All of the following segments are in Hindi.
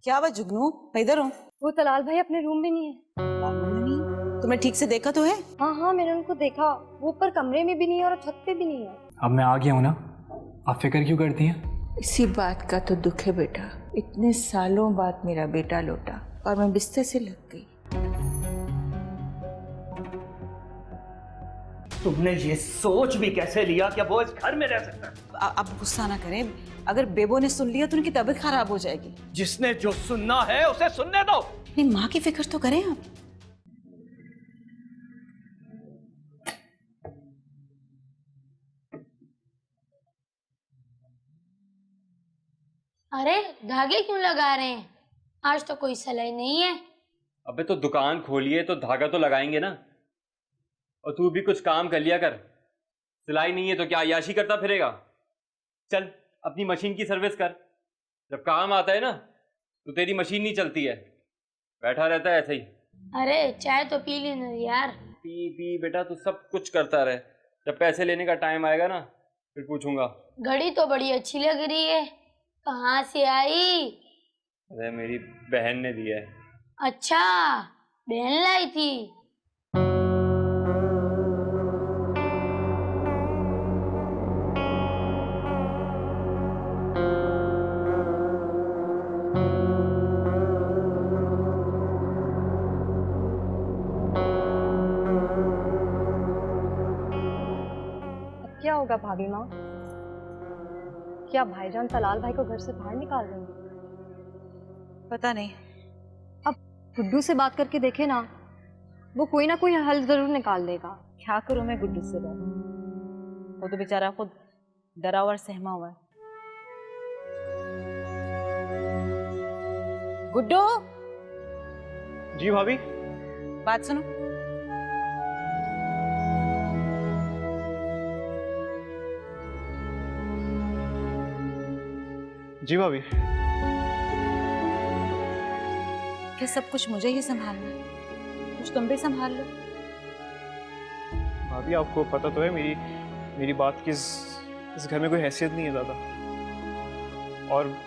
क्या हुआ जुगनू, मैं इधर हूँ। वो तलाल भाई अपने रूम में नहीं है। तुमने ठीक से देखा तो है? हाँ हाँ, मैंने उनको देखा। वो ऊपर कमरे में भी नहीं है और छत पे भी नहीं है। अब मैं आ गया हूँ ना, आप फिक्र क्यों करती हैं? इसी बात का तो दुख है बेटा। इतने सालों बाद मेरा बेटा लौटा और मैं बिस्तर से लग गई। तुमने ये सोच भी कैसे लिया कि वो इस घर में रह सकता है? अब गुस्सा ना करें। अगर बेबो ने सुन लिया तो उनकी तबीयत खराब हो जाएगी। जिसने जो सुनना है उसे सुनने दो। अपनी माँ की फिक्र तो करें आप। अरे धागे क्यों लगा रहे हैं? आज तो कोई सिलाई नहीं है। अबे तो दुकान खोलिए तो धागा तो लगाएंगे ना। और तू भी कुछ काम कर लिया कर। सिलाई नहीं है तो क्या अय्याशी करता फिरेगा? चल अपनी मशीन की सर्विस कर। जब काम आता है ना तो तेरी मशीन नहीं चलती है, बैठा रहता है ऐसे ही। अरे चाय तो पी लेना यार। पी पी बेटा, तू सब कुछ करता रहे। जब पैसे लेने का टाइम आएगा ना फिर पूछूंगा। घड़ी तो बड़ी अच्छी लग रही है, कहाँ से आई? अरे मेरी बहन ने दिया है। अच्छा, बहन लाई थी। अब क्या होगा भाभी माँ? क्या भाईजान तलाल भाई को घर से बाहर निकाल देंगे? पता नहीं। अब गुड्डू से बात करके देखे ना, वो कोई ना कोई हल जरूर निकाल देगा। क्या करूं मैं गुड्डू से बात? वो तो बेचारा खुद डरा हुआ और सहमा हुआ है। गुड्डू, जी भाभी। बात सुनो। जी भाभी। क्या सब कुछ मुझे ही संभालना है? कुछ तुम भी संभाल लो। भाभी आपको पता तो है मेरी बात की इस घर में कोई हैसियत नहीं है ज़्यादा।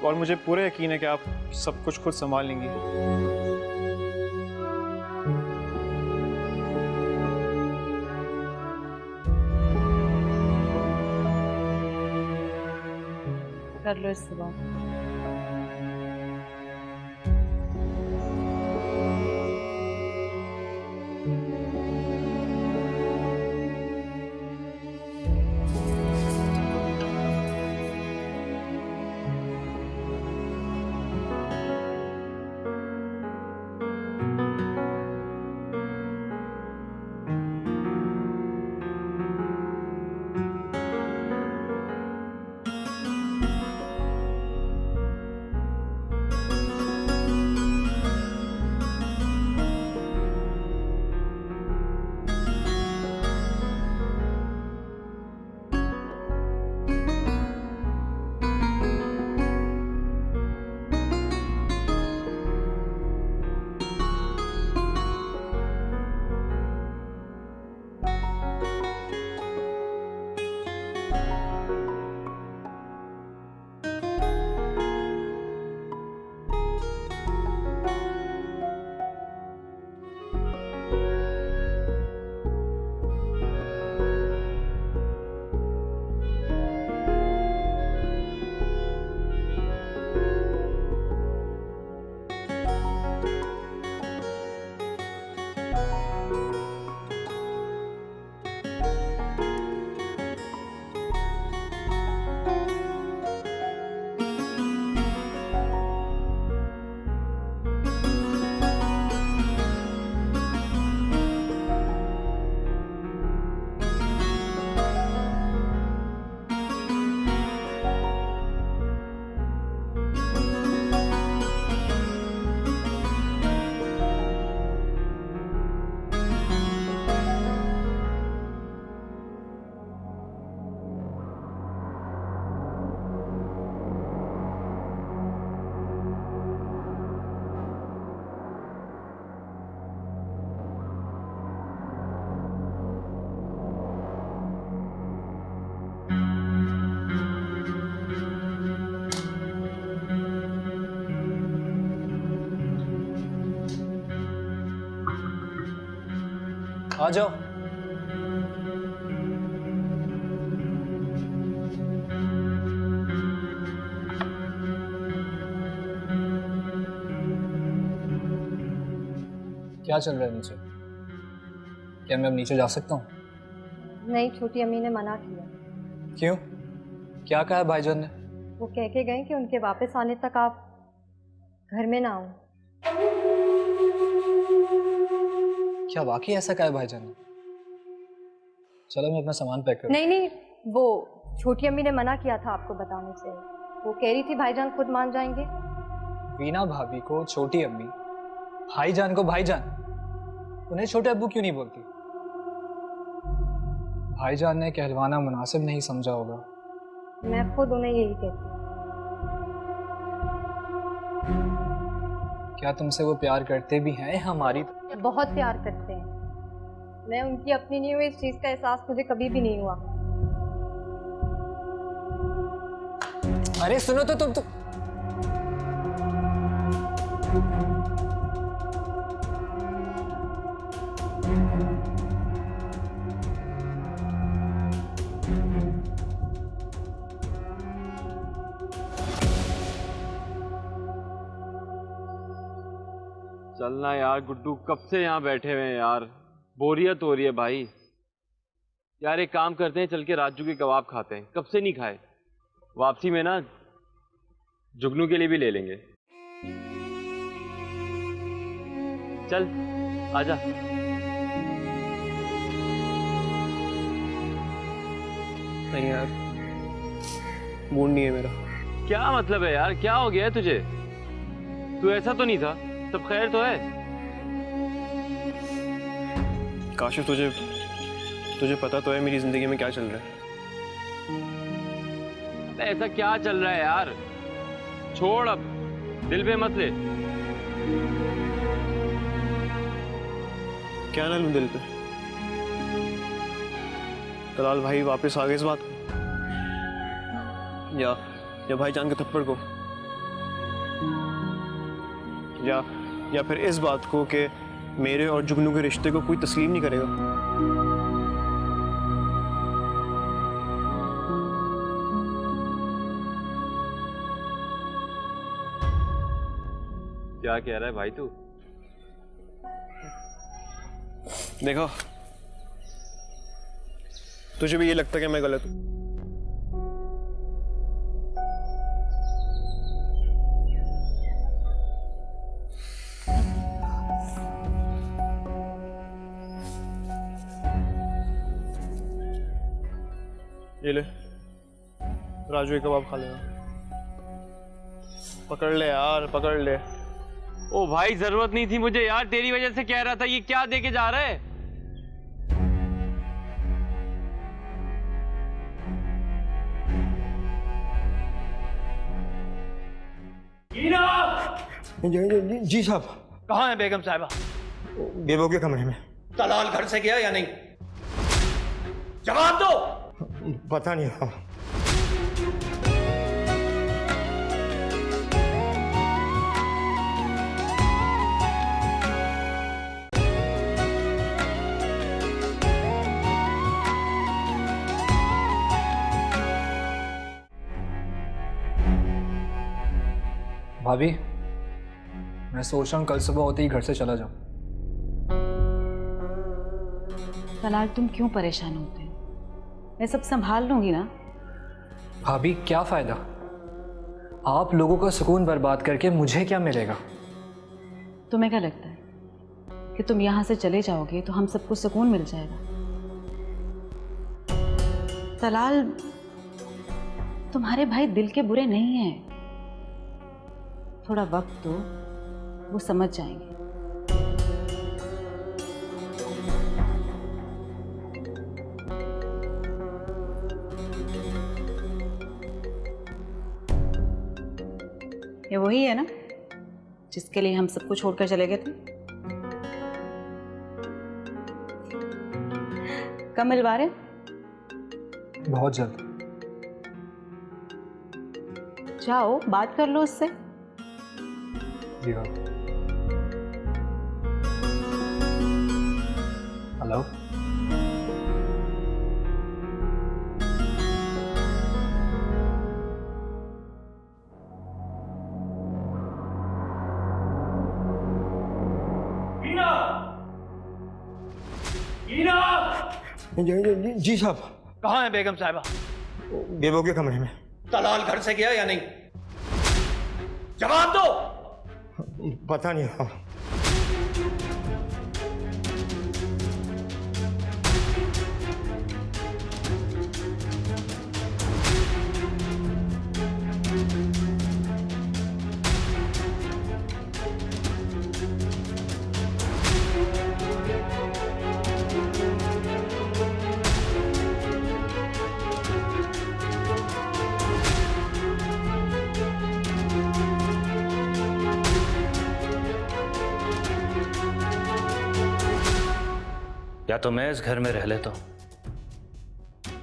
और मुझे पूरा यकीन है कि आप सब कुछ खुद संभाल लेंगी। कर लो इससे बात। आ जाओ। क्या चल रहा है नीचे? क्या मैं अब नीचे जा सकता हूँ? नहीं, छोटी अम्मी ने मना किया। क्यों? क्या कहा है भाईजान ने? वो कह के गए कि उनके वापस आने तक आप घर में ना आओ। क्या वाकई ऐसा कहा है भाईजान ने? चलो मैं अपना सामान पैक करूँ। नहीं नहीं, वो छोटी अम्मी ने मना किया था आपको बताने से। वो कह रही थी भाईजान खुद मान जाएंगे। वीना भाभी को छोटी अम्मी, भाईजान को भाईजान, उन्हें छोटे अब्बू क्यों नहीं बोलती? भाईजान ने कहलवाना मुनासिब नहीं समझा होगा। मैं खुद उन्हें यही कहती हूँ। क्या तुमसे वो प्यार करते भी हैं हमारी? बहुत प्यार करते हैं। मैं उनकी अपनी नहीं हुई, इस चीज का एहसास मुझे कभी भी नहीं हुआ। अरे सुनो तो तुम तो चलना यार गुड्डू, कब से यहाँ बैठे हुए हैं यार, बोरियत हो रही है भाई। यार एक काम करते हैं, चल के राजू के कबाब खाते हैं, कब से नहीं खाए। वापसी में ना जुगनू के लिए भी ले लेंगे। चल आजा। नहीं यार, मूड नहीं है मेरा। क्या मतलब है यार, क्या हो गया है तुझे? तू ऐसा तो नहीं था, सब खैर तो है? काशिफ तुझे पता तो है मेरी जिंदगी में क्या चल रहा है। ऐसा क्या चल रहा है यार? छोड़, अब दिल पे मत ले। क्या ना लूं दिल पे? तलाल भाई वापस आ गए इस बात को, या भाईजान के थप्पड़ को, या फिर इस बात को कि मेरे और जुगनू के रिश्ते को कोई तस्लीम नहीं करेगा। क्या कह रहा है भाई तू? देखो, तुझे भी ये लगता है कि मैं गलत हूं? ये ले, राजू एक कबाब खा लेना। पकड़ ले यार, पकड़ ले। ओ भाई जरूरत नहीं थी मुझे यार, तेरी वजह से कह रहा था। ये क्या देके जा रहा है? जी साहब। कहाँ है बेगम साहिबा? बेबो के कमरे में। तलाल घर से गया या नहीं? जवाब दो। पता नहीं साहब। भाभी, मैं सोच रहा हूँ कल सुबह होते ही घर से चला जाऊं। तलाल, तुम क्यों परेशान होते हो? मैं सब संभाल लूंगी ना। भाभी क्या फायदा? आप लोगों का सुकून बर्बाद करके मुझे क्या मिलेगा? तुम्हें क्या लगता है कि तुम यहाँ से चले जाओगे तो हम सबको सुकून मिल जाएगा? तलाल, तुम्हारे भाई दिल के बुरे नहीं हैं। थोड़ा वक्त दो, वो समझ जाएंगे। ये वही है ना जिसके लिए हम सबको छोड़कर चले गए थे? कब मिलवा रहे? बहुत जल्द। जाओ, बात कर लो उससे। जी हेलो। जी साहब। कहाँ है बेगम साहिबा? बेबो के कमरे में। तलाल घर से गया या नहीं? जवाब दो। पता नहीं साहब। या तो मैं इस घर में रह लेता हूं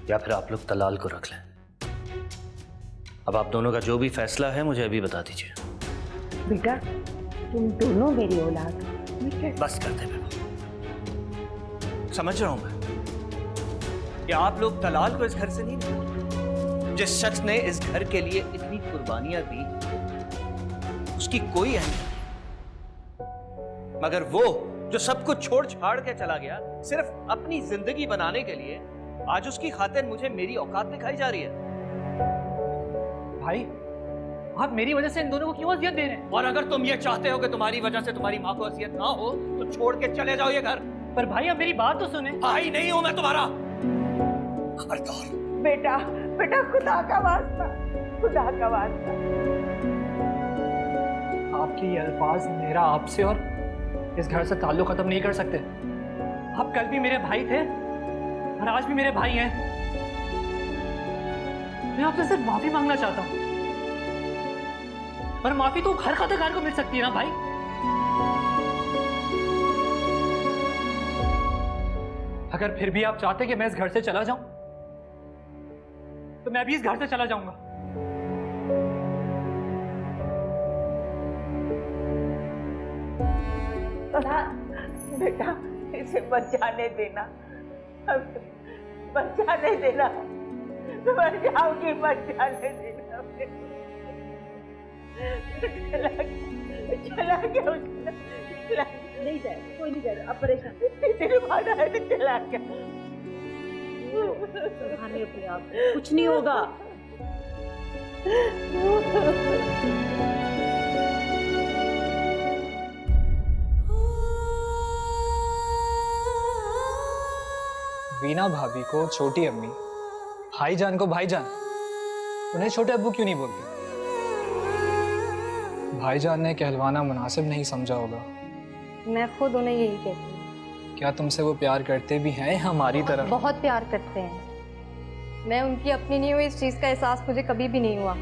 या फिर आप लोग तलाल को रख लें। अब आप दोनों का जो भी फैसला है मुझे अभी बता दीजिए। बेटा तुम दोनों मेरी औलाद हो। बस करते हैं। समझ रहा हूं मैं कि आप लोग तलाल को इस घर से नहीं निकाले। जिस शख्स ने इस घर के लिए इतनी कुर्बानियां दी उसकी कोई अहमियत नहीं, मगर वो जो सब कुछ छोड़ छाड़ के चला गया सिर्फ अपनी जिंदगी बनाने के लिए, आज उसकी खातिर मुझे मेरी औकात दिखाई जा रही है। भाई आप मेरी वजह से इन दोनों को क्यों अजियत दे रहे हैं? और अगर तुम ये चाहते हो कि तुम्हारी वजह से तुम्हारी माँ को अजियत ना हो तो छोड़ के चले जाओ ये घर। पर भाई अब मेरी बात तो सुने। भाई नहीं हूं मैं तुम्हारा। खबरदार। बेटा बेटा खुदा का वास्ता, खुदा का वास्ता। आपके ये अल्फाज मेरा आपसे और इस घर से ताल्लुक खत्म नहीं कर सकते। आप कल भी मेरे भाई थे और आज भी मेरे भाई हैं। मैं आपसे सिर्फ माफी मांगना चाहता हूं, पर माफी तो हर खताकार को मिल सकती है ना भाई। अगर फिर भी आप चाहते कि मैं इस घर से चला जाऊं तो मैं भी इस घर से चला जाऊंगा। बेटा इसे बचाने देना, बचाने देना। मर जाऊंगी, बचाने देना। चला गया, नहीं जाए, कोई नहीं जाएगा। अब परेशान तेरे भाड़ा है तो चला गया। संभालिए अपने आप, कुछ नहीं होगा। वीना भाभी को छोटी अम्मी, भाईजान को भाईजान, उन्हें छोटे अब्बू क्यों नहीं बोलती? भाईजान ने कहलवाना मुनासिब नहीं समझा होगा। मैं खुद उन्हें यही कहती हूँ। क्या तुमसे वो प्यार करते भी हैं हमारी तरह? बहुत प्यार करते हैं। मैं उनकी अपनी नहीं हुई, इस चीज़ का एहसास मुझे कभी भी नहीं हुआ।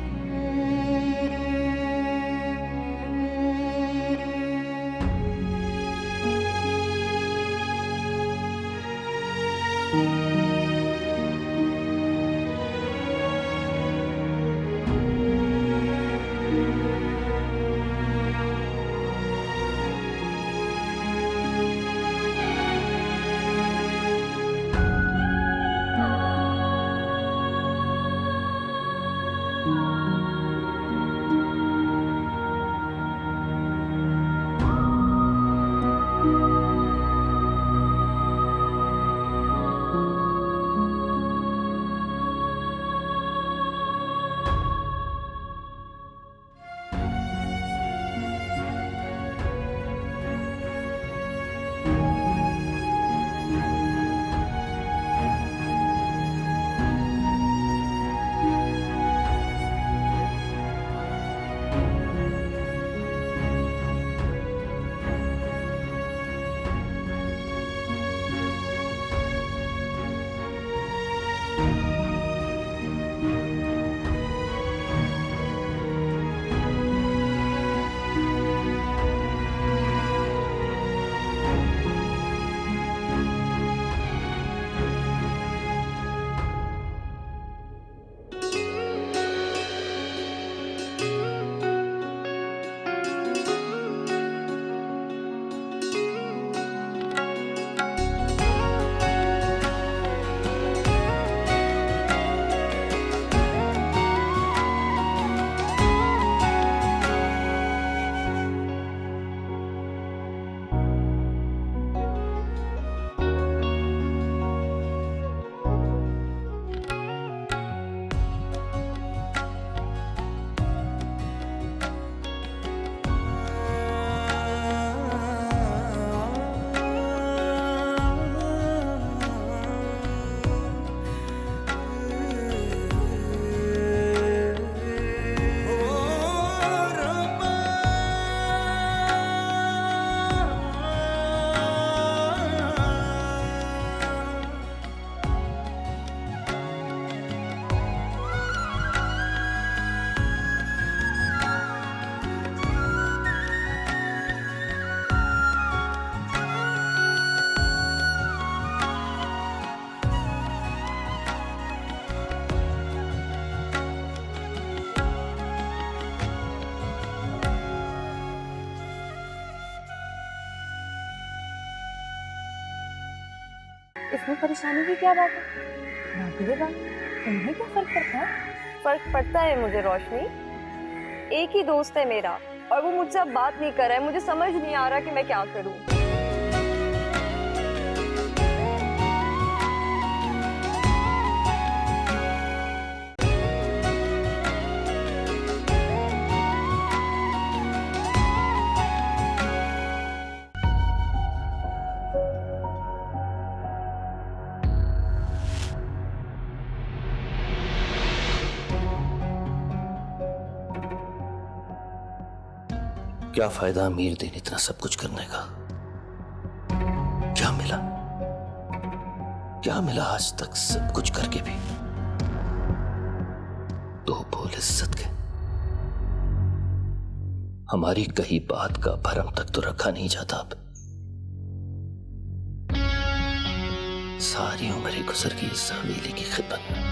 इसमें परेशानी की क्या बात है? बात है बात, तुम्हें क्या फर्क पड़ता है? फर्क पड़ता है मुझे रोशनी। एक ही दोस्त है मेरा और वो मुझसे अब बात नहीं कर रहा है। मुझे समझ नहीं आ रहा कि मैं क्या करूं। क्या फायदा अमीर दिन इतना सब कुछ करने का? क्या मिला? क्या मिला आज तक सब कुछ करके भी? दो बोल इज्जत के। हमारी कही बात का भरम तक तो रखा नहीं जाता। अब सारी उम्र ही गुजर गई इस हवेली की खिदमत में।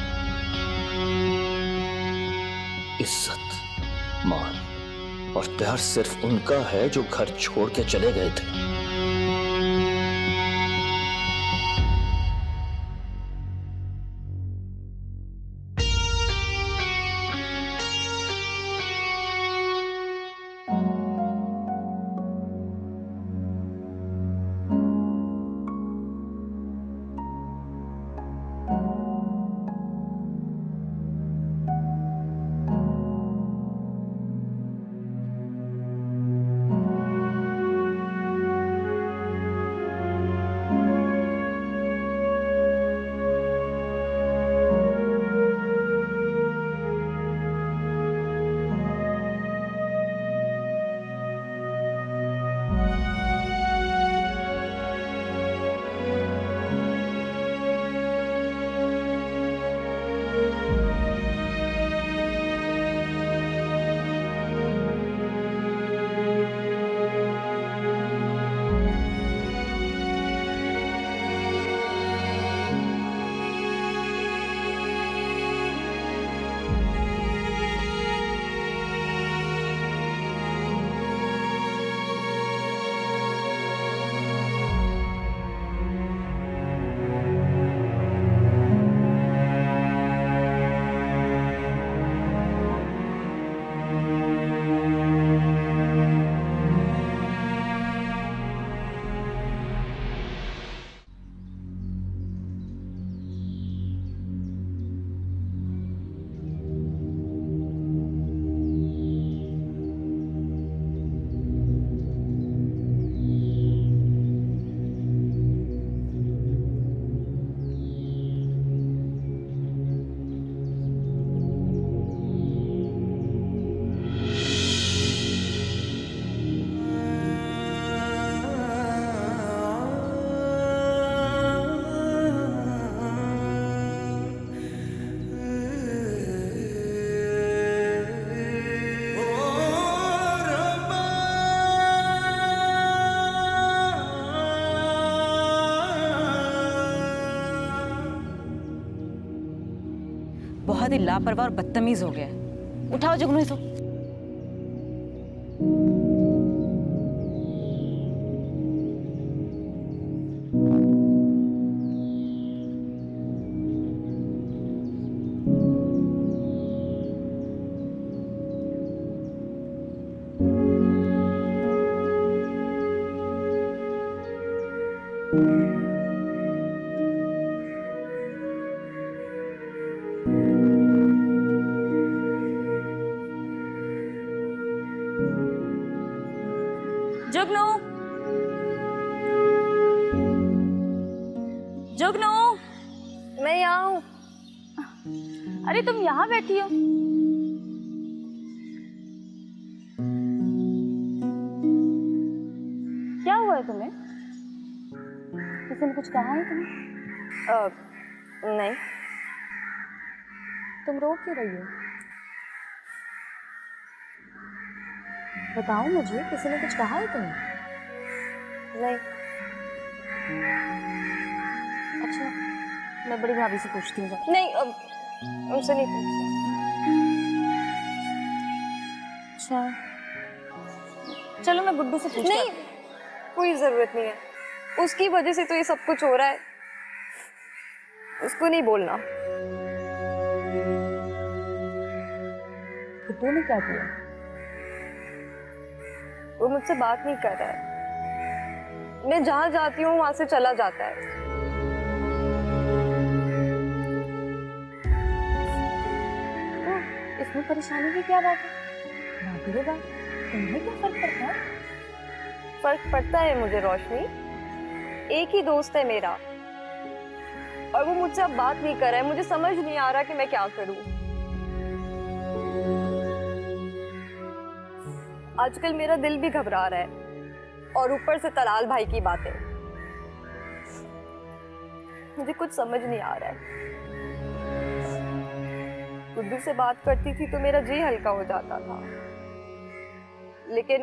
इज्जत, मान और प्यार सिर्फ उनका है जो घर छोड़ के चले गए थे। बहुत ही लापरवाह और बदतमीज हो गया है। उठाओ जुगनू इसको। जुगनू, जुगनू, मैं यहाँ हूँ। अरे तुम यहाँ बैठी हो? क्या हुआ है तुम्हें? किसी ने कुछ कहा है तुम्हें? नहीं। तुम रो क्यों रही हो? बताओ मुझे, किसी ने कुछ कहा है तुम्हें? नहीं। अच्छा, मैं बड़ी भाभी से पूछती हूँ। नहीं, उनसे नहीं पूछती। अच्छा, चलो मैं गुड्डू से पूछती हूँ। नहीं, कोई जरूरत नहीं है। उसकी वजह से तो ये सब कुछ हो रहा है। उसको नहीं बोलना। तो तूने क्या किया? वो मुझसे बात नहीं कर रहा है। मैं जहाँ जाती हूँ वहां से चला जाता है। तो इसमें परेशानी की क्या बात है? बाकी रे बात, तुम्हें क्या फर्क पड़ता है? फर्क पड़ता है मुझे रोशनी। एक ही दोस्त है मेरा और वो मुझसे अब बात नहीं कर रहा है। मुझे समझ नहीं आ रहा कि मैं क्या करूं। आजकल मेरा दिल भी घबरा रहा है और ऊपर से तलाल भाई की बातें। मुझे कुछ समझ नहीं आ रहा है। गुड्डू से बात करती थी तो मेरा जी हल्का हो जाता था, लेकिन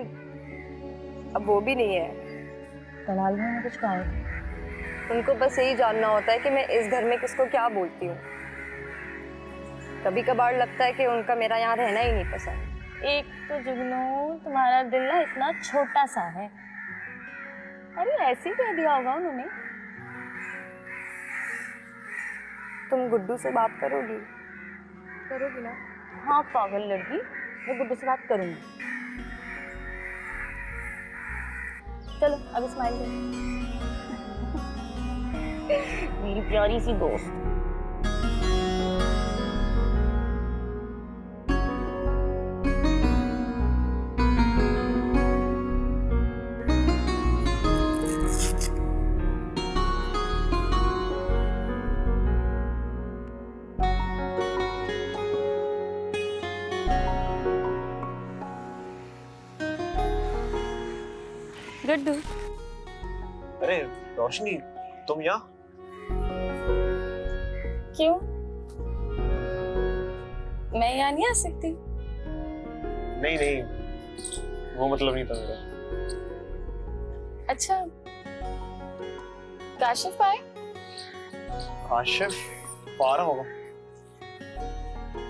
अब वो भी नहीं है। तलाल भाई ने कुछ कहा है? उनको बस यही जानना होता है कि मैं इस घर में किसको क्या बोलती हूँ। कभी कभार लगता है कि उनका मेरा यहाँ रहना ही नहीं पसंद। एक तो जुगनू तुम्हारा दिल ना इतना छोटा सा है। अरे ऐसे ही कह दिया होगा उन्होंने। तुम गुड्डू से बात करोगी? करोगी ना? हाँ पागल लड़की, मैं गुड्डू से बात करूंगी। चलो अब स्माइल करो। मेरी प्यारी सी दोस्त। गुड्डू। अरे रोशनी, तुम यहाँ? क्यों? मैं यहाँ नहीं आ सकती? नहीं नहीं, वो मतलब नहीं था मेरा। अच्छा, काशिफ आए? काशिफ आ रहा होगा।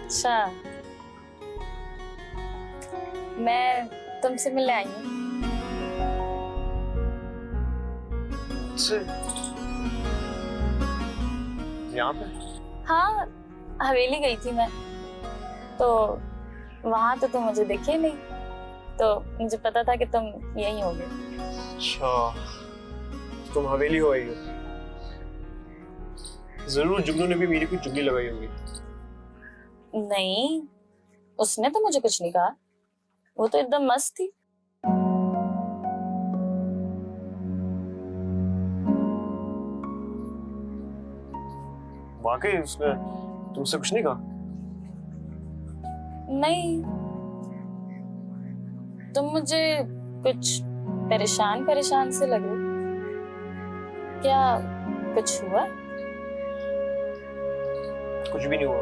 अच्छा, मैं तुमसे मिलने आई हूँ। यहाँ पे? हाँ, हवेली गई थी मैं, तो वहां तो तुम मुझे देखे नहीं, तो मुझे पता था कि तुम यहीं होगे। अच्छा, तुम हवेली हो आई हो। जरूर जुगनू ने भी मेरी कुछ चुगली लगाई होगी। नहीं, उसने तो मुझे कुछ नहीं कहा। वो तो एकदम मस्त थी। वाकई उसने तुमसे कुछ नहीं कहा? नहीं, तुम मुझे कुछ परेशान परेशान से लगे। क्या कुछ हुआ? कुछ भी नहीं हुआ,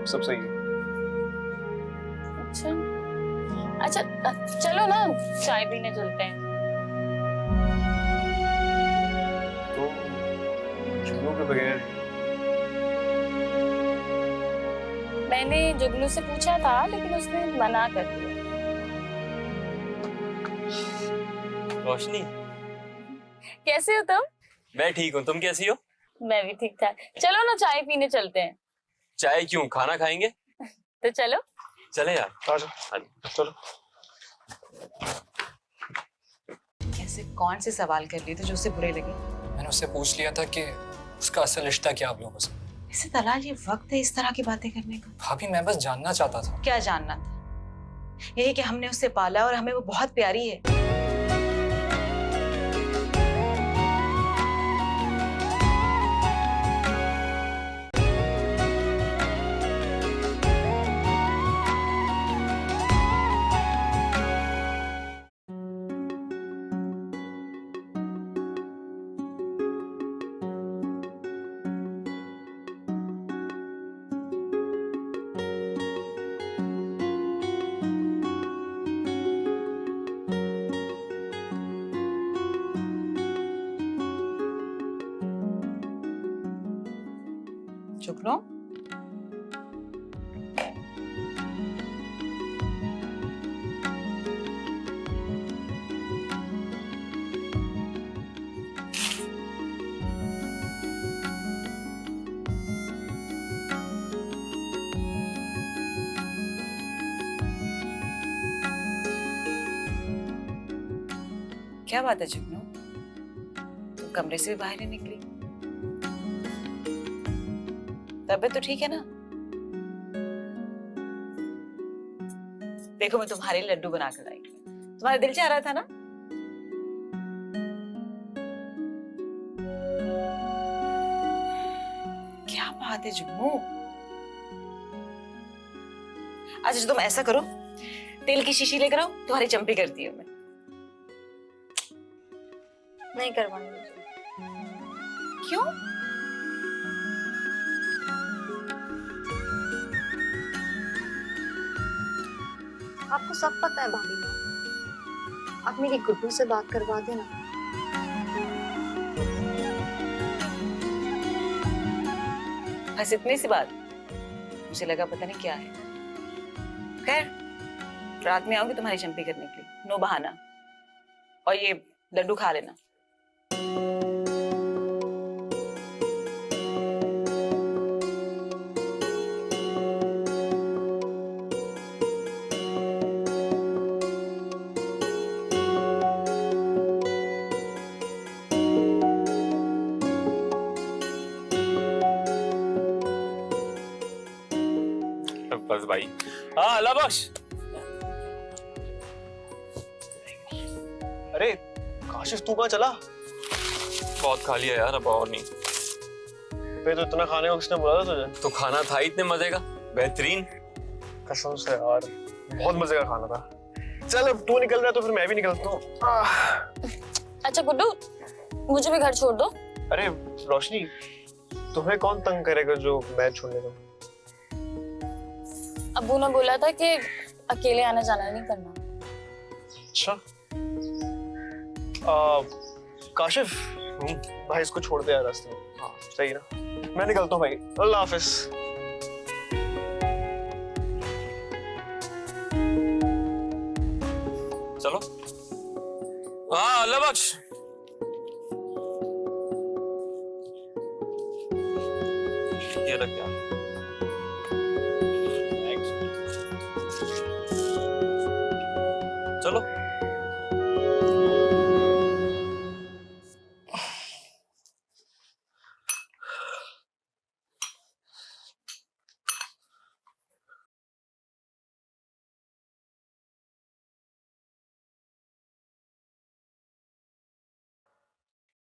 सब सही है। अच्छा अच्छा, चलो ना चाय पीने चलते हैं। तो जुगनू के बगैर? मैंने जुगनू से पूछा था, लेकिन उसने मना कर दिया। रोशनी, कैसे हो तुम? मैं ठीक हूँ, तुम कैसी हो? मैं भी ठीक ठाक। चलो ना चाय पीने चलते हैं। चाय क्यों, खाना खाएंगे? तो चलो। चले यार। आजा, चलो। कैसे कौन से सवाल कर लिए थे जो उसे बुरे लगे? मैंने उससे पूछ लिया था कि उसका असल रिश्ता क्या आप लोगों से। इसे तलाल, ये वक्त है इस तरह की बातें करने का? भाभी मैं बस जानना चाहता था। क्या जानना था? यही कि हमने उससे पाला और हमें वो बहुत प्यारी है। जुगनू, क्या बात है जुगनू, तुम कमरे से भी बाहर नहीं निकली? तबीयत तो ठीक है ना? देखो मैं तुम्हारे लिए लड्डू बना कर लाई, तुम्हारा दिल चाह रहा था ना? क्या बात है जुगनू। अच्छा तुम ऐसा करो, तेल की शीशी लेकर आओ, तुम्हारी चंपी करती हूँ मैं। नहीं करवानी मुझे। क्यों? आपको सब पता है भाभी माँ, आप मेरी गुड्डू से बात करवा देना। बस इतनी सी बात? मुझे लगा पता नहीं क्या है। खैर रात में आऊंगी तुम्हारी चंपी करने के लिए, नो बहाना। और ये लड्डू खा लेना। बस भाई। हाँ अल्लाह बख्श। अरे काशिफ तू कहाँ चला? बहुत खा लिया यार, अब और नहीं। फिर तो इतना खाने को किसने बुलाया तुझे? तो खाना था इतने मजे का, बेहतरीन। कसम से यार बहुत मजे का खाना था। चल अब तू निकल रहा है तो फिर मैं भी निकलता हूँ। अच्छा गुड्डू, मुझे भी घर छोड़ दो। अरे रोशनी, तुम्हें कौन तंग करेगा जो मैं छोड़ने दूं? अब्बू ने बोला था कि अकेले आना जाना नहीं करना। अच्छा काशिफ, भाई इसको छोड़ दे यार रास्ते में। हाँ सही ना, मैं निकलता हूँ भाई, अल्लाह हाफिज। चलो। हाँ अल्लाह बख्श। ये रख यार। चलो।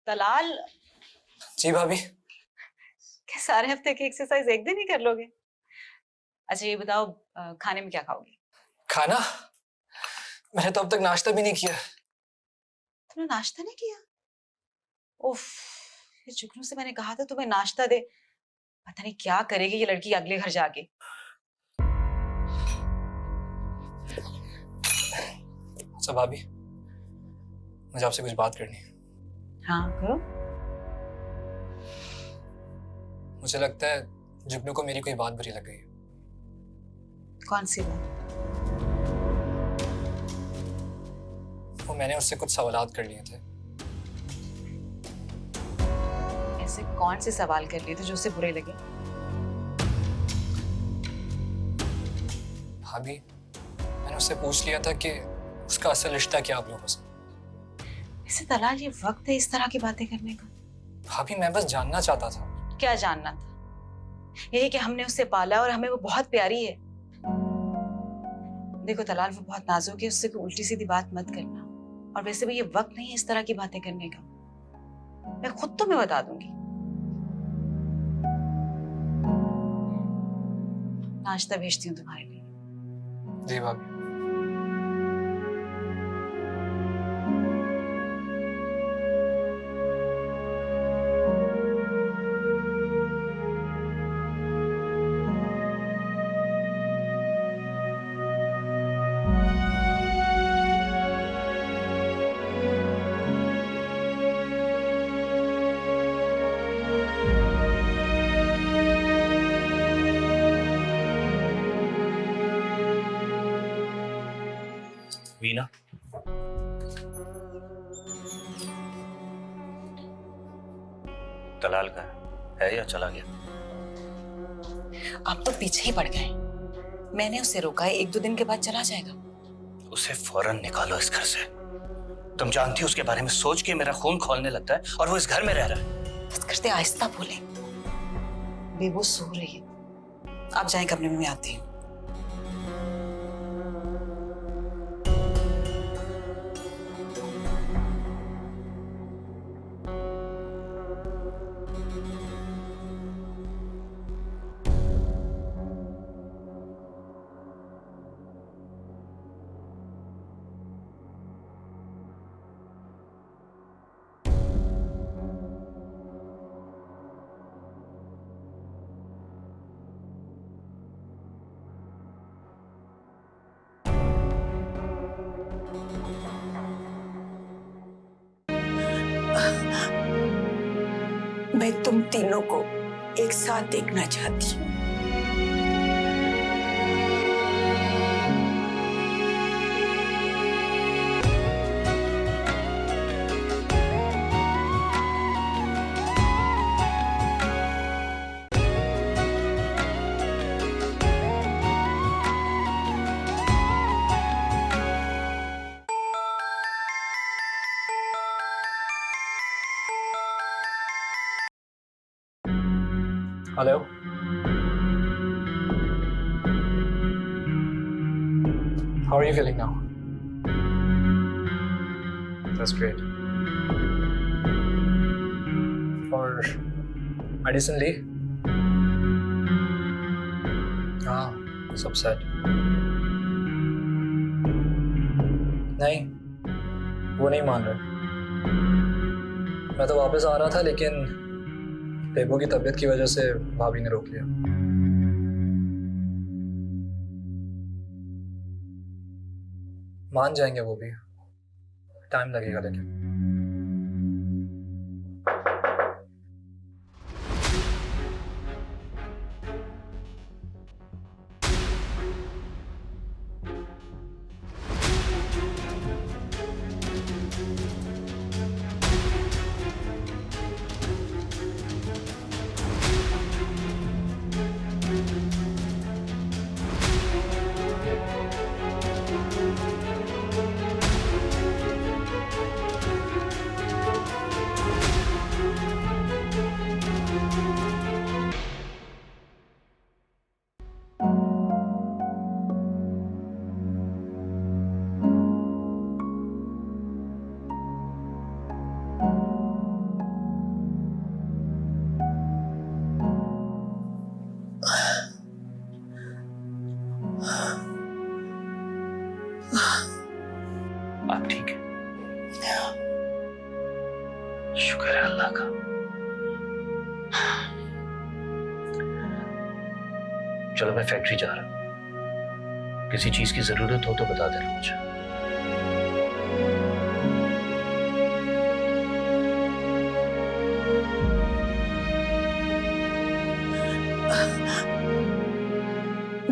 तलाल, जी भाभी। क्या सारे हफ्ते की एक्सरसाइज एक दिन ही कर लोगे? अच्छा ये बताओ खाने में क्या खाओगे? खाना? मैंने तो अब तक नाश्ता भी नहीं किया। तुमने नाश्ता नहीं किया? उफ, ये जुगनू से मैंने कहा था तुम्हें नाश्ता दे, पता नहीं क्या करेगी ये लड़की अगले घर जाके। अच्छा भाभी, मुझे आपसे कुछ बात करनी है। हाँ करो। मुझे लगता है जुगनू को मेरी कोई बात बुरी लग गई है। कौन सी बात? वो मैंने उससे कुछ सवालात कर लिए थे। ऐसे कौन से सवाल कर लिए थे जो उसे बुरे लगे? भाभी, मैंने उससे पूछ लिया था कि उसका असल रिश्ता क्या आप लोगों से। ऐसे तलाल ये वक्त है इस तरह की बातें करने का? भाभी मैं बस जानना चाहता था। क्या जानना था? यही कि हमने उसे पाला और हमें वो बहुत प्यारी है। देखो तलाल वो बहुत नाजुक है, उससे कोई उल्टी सीधी बात मत करना। और वैसे भी ये वक्त नहीं है इस तरह की बातें करने का। मैं खुद तुम्हें बता दूंगी। नाश्ता भेजती हूँ तुम्हारे लिए। जी भाभी। वीना, तलाल का है या चला गया? आप तो पीछे ही पड़ गए। मैंने उसे रोका है, 1-2 दिन के बाद चला जाएगा। उसे फौरन निकालो इस घर से। तुम जानती हो उसके बारे में सोच के मेरा खून खौलने लगता है, और वो इस घर में रह रहा है। बस करते आहिस्ता बोले। बेबो सो रही है, आप जाएं कमरे में, मैं आती हूँ। मैं तुम तीनों को एक साथ देखना चाहती हूँ। Hello. How are you feeling now? That's great. और medicine ली? हाँ, सब सेट। नहीं, वो नहीं मान रहे। मैं तो वापस आ रहा था, लेकिन बेबो की तबीयत की वजह से भाभी ने रोक लिया। मान जाएंगे वो भी, टाइम लगेगा लेकिन। आप ठीक है? शुक्र है अल्लाह का। चलो मैं फैक्ट्री जा रहा हूं, किसी चीज की जरूरत हो तो बता देना मुझे।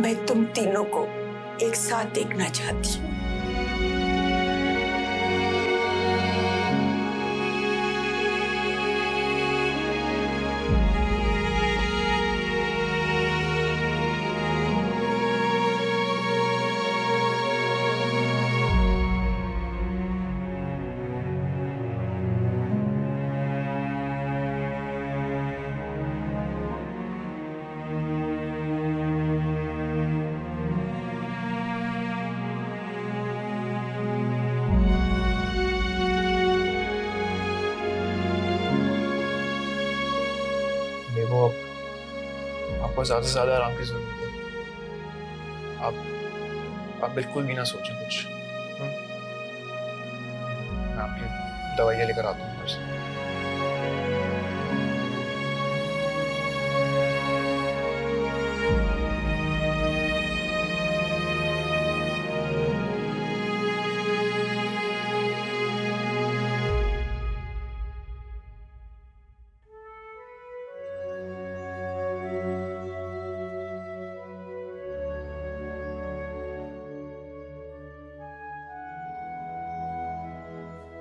मैं तुम तीनों को एक साथ देखना चाहती हूँ। बेबो, आपको ज़्यादा से ज़्यादा आराम की ज़रूरत है। आप बिल्कुल भी ना सोचें कुछ। मैं आपकी दवाइयाँ लेकर आता हूँ घर से।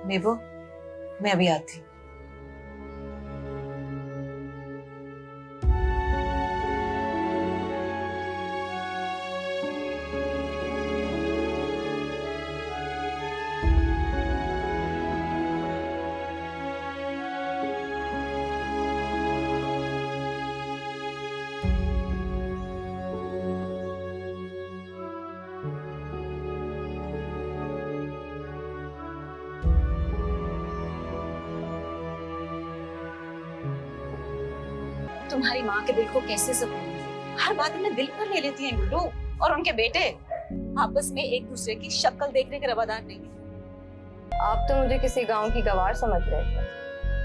बेबो, मैं अभी आती हूँ। तुम्हारी माँ के दिल को कैसे सुकून मिले? हर बात उन्हें दिल पर ले लेती हैं गुड्डू। और उनके बेटे आपस में एक दूसरे की शक्ल देखने के रवादार नहीं है। आप तो मुझे किसी गांव की गवार समझ रहे थे,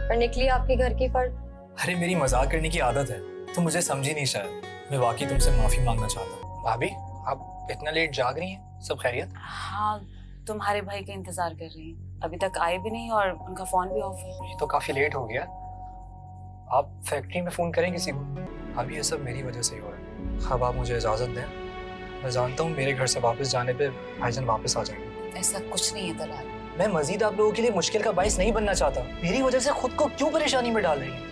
पर निकली आपके घर की फर्द। अरे मेरी मजाक करने की आदत है, तुम मुझे समझी नहीं शायद। मैं वाकई तुमसे माफी मांगना चाहता हूँ। भाभी आप इतना लेट जाग रही हैं, सब खैरियत? हाँ, तुम्हारे भाई का इंतजार कर रही हैं। अभी तक आए भी नहीं और उनका फोन भी ऑफ है। ये तो काफी लेट हो गया। आप फैक्ट्री में फोन करें किसी को। अभी ये सब मेरी वजह से ही हो रहा है। अब आप मुझे इजाजत दें, मैं जानता हूँ मेरे घर से वापस जाने पे भाईजान वापस आ जाएंगे। ऐसा कुछ नहीं है दलाल। मैं मजीद आप लोगों के लिए मुश्किल का बाइस नहीं बनना चाहता। मेरी वजह से खुद को क्यों परेशानी में डाल रही हैं?